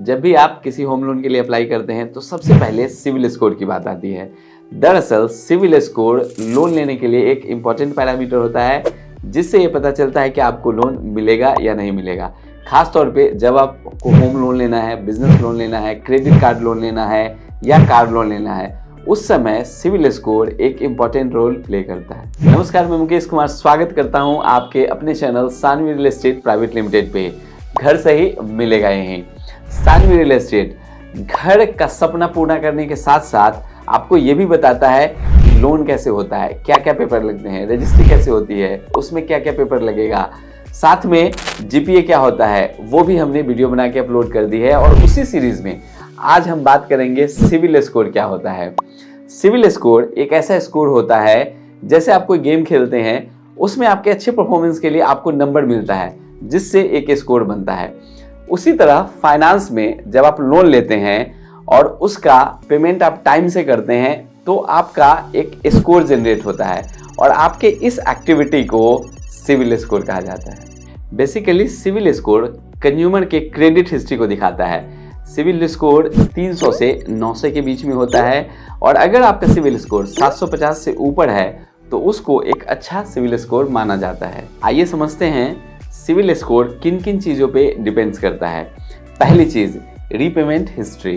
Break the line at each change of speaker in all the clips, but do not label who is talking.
जब भी आप किसी होम लोन के लिए अप्लाई करते हैं तो सबसे पहले सिविल स्कोर की बात आती है। दरअसल सिविल स्कोर लोन लेने के लिए एक इम्पॉर्टेंट पैरामीटर होता है जिससे ये पता चलता है कि आपको लोन मिलेगा या नहीं मिलेगा। खास तौर पे जब आपको होम लोन लेना है, बिजनेस लोन लेना है, क्रेडिट कार्ड लोन लेना है या कार लोन लेना है, उस समय सिविल स्कोर एक इम्पॉर्टेंट रोल प्ले करता है। नमस्कार, मैं मुकेश कुमार स्वागत करता हूं आपके अपने channel Sanvi real estate private limited पे। घर से ही मिलेगा यहीं। सानवी रियल एस्टेट घर का सपना पूरा करने के साथ साथ आपको ये भी बताता है कि लोन कैसे होता है, क्या क्या पेपर लगते हैं, रजिस्ट्री कैसे होती है, उसमें क्या क्या पेपर लगेगा, साथ में जीपीए क्या होता है, वो भी हमने वीडियो बना के अपलोड कर दी है। और उसी सीरीज में आज हम बात करेंगे सिविल स्कोर क्या होता है। सिविल स्कोर एक ऐसा स्कोर होता है जैसे आप कोई गेम खेलते हैं, उसमें आपके अच्छे परफॉर्मेंस के लिए आपको नंबर मिलता है जिससे एक स्कोर बनता है। उसी तरह फाइनेंस में जब आप लोन लेते हैं और उसका पेमेंट आप टाइम से करते हैं तो आपका एक स्कोर जनरेट होता है और आपके इस एक्टिविटी को सिविल स्कोर कहा जाता है। बेसिकली सिविल स्कोर कंज्यूमर के क्रेडिट हिस्ट्री को दिखाता है। सिविल स्कोर 300 से 900 के बीच में होता है और अगर आपका सिविल स्कोर 750 से ऊपर है तो उसको एक अच्छा सिविल स्कोर माना जाता है। आइए समझते हैं सिविल स्कोर किन किन चीज़ों पे डिपेंड्स करता है। पहली चीज़, रीपेमेंट हिस्ट्री।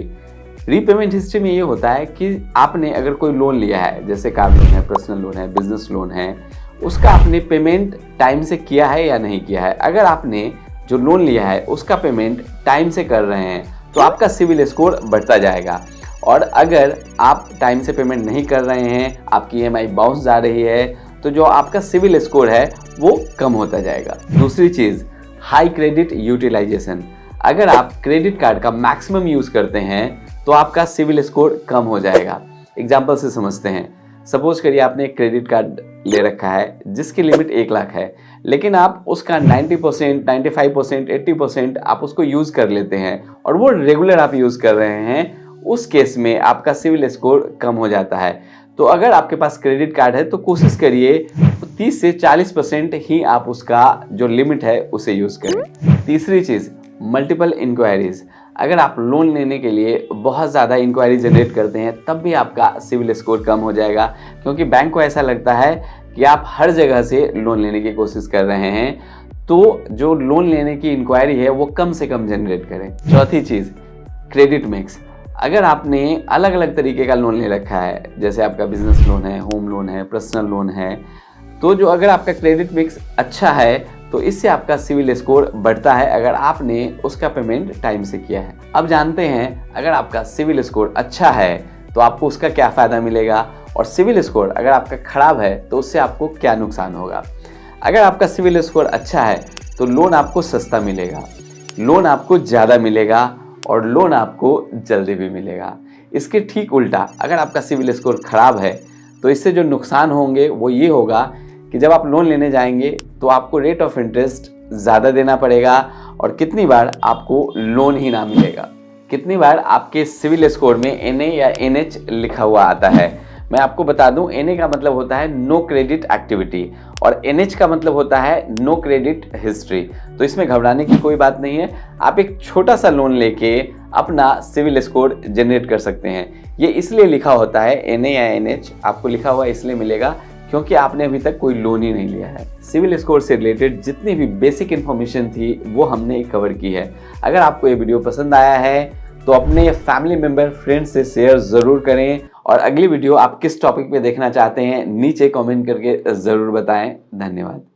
रीपेमेंट हिस्ट्री में ये होता है कि आपने अगर कोई लोन लिया है, जैसे कार लोन है, पर्सनल लोन है, बिजनेस लोन है, उसका आपने पेमेंट टाइम से किया है या नहीं किया है। अगर आपने जो लोन लिया है उसका पेमेंट टाइम से कर रहे हैं तो आपका सिविल स्कोर बढ़ता जाएगा। और अगर आप टाइम से पेमेंट नहीं कर रहे हैं, आपकी ईएमआई बाउंस जा रही है, तो जो आपका सिविल स्कोर है वो कम होता जाएगा। दूसरी चीज़, हाई क्रेडिट यूटिलाइजेशन। अगर आप क्रेडिट कार्ड का मैक्सिमम यूज़ करते हैं तो आपका सिविल स्कोर कम हो जाएगा। एग्जाम्पल से समझते हैं। सपोज करिए आपने एक क्रेडिट कार्ड ले रखा है जिसकी लिमिट 1 लाख है, लेकिन आप उसका 90%, 95%, 80% आप उसको यूज़ कर लेते हैं और वो रेगुलर आप यूज़ कर रहे हैं, उस केस में आपका सिविल स्कोर कम हो जाता है। तो अगर आपके पास क्रेडिट कार्ड है तो कोशिश करिए 30 से 40% ही आप उसका जो लिमिट है उसे यूज़ करें। तीसरी चीज़, मल्टीपल इंक्वायरीज। अगर आप लोन लेने के लिए बहुत ज़्यादा इंक्वायरी जनरेट करते हैं तब भी आपका सिविल स्कोर कम हो जाएगा, क्योंकि बैंक को ऐसा लगता है कि आप हर जगह से लोन लेने की कोशिश कर रहे हैं, तो जो लोन लेने की इंक्वायरी है वो कम से कम जनरेट करें। चौथी चीज़, क्रेडिट मिक्स। अगर आपने अलग अलग तरीके का लोन ले रखा है, जैसे आपका बिजनेस लोन है, होम लोन है, पर्सनल लोन है, तो जो अगर आपका क्रेडिट मिक्स अच्छा है तो इससे आपका सिविल स्कोर बढ़ता है अगर आपने उसका पेमेंट टाइम से किया है। अब जानते हैं अगर आपका सिविल स्कोर अच्छा है तो आपको उसका क्या फ़ायदा मिलेगा, और सिविल स्कोर अगर आपका ख़राब है तो उससे आपको क्या नुकसान होगा। अगर आपका सिविल स्कोर अच्छा है तो लोन आपको सस्ता मिलेगा, लोन आपको ज़्यादा मिलेगा और लोन आपको जल्दी भी मिलेगा। इसके ठीक उल्टा अगर आपका सिविल स्कोर ख़राब है तो इससे जो नुकसान होंगे वो ये होगा कि जब आप लोन लेने जाएंगे तो आपको रेट ऑफ इंटरेस्ट ज़्यादा देना पड़ेगा और कितनी बार आपको लोन ही ना मिलेगा। कितनी बार आपके सिविल स्कोर में NA या NH लिखा हुआ आता है। मैं आपको बता दूं, NA का मतलब होता है नो क्रेडिट एक्टिविटी और NH का मतलब होता है नो क्रेडिट हिस्ट्री। तो इसमें घबराने की कोई बात नहीं है। आप एक छोटा सा लोन लेके अपना सिविल स्कोर जनरेट कर सकते हैं। ये इसलिए लिखा होता है NA या NH, आपको लिखा हुआ इसलिए मिलेगा क्योंकि आपने अभी तक कोई लोन ही नहीं लिया है। सिविल स्कोर से रिलेटेड जितनी भी बेसिक इन्फॉर्मेशन थी वो हमने कवर की है। अगर आपको ये वीडियो पसंद आया है तो अपने फैमिली मेंबर, फ्रेंड्स से शेयर ज़रूर करें और अगली वीडियो आप किस टॉपिक पे देखना चाहते हैं नीचे कमेंट करके ज़रूर बताएं। धन्यवाद।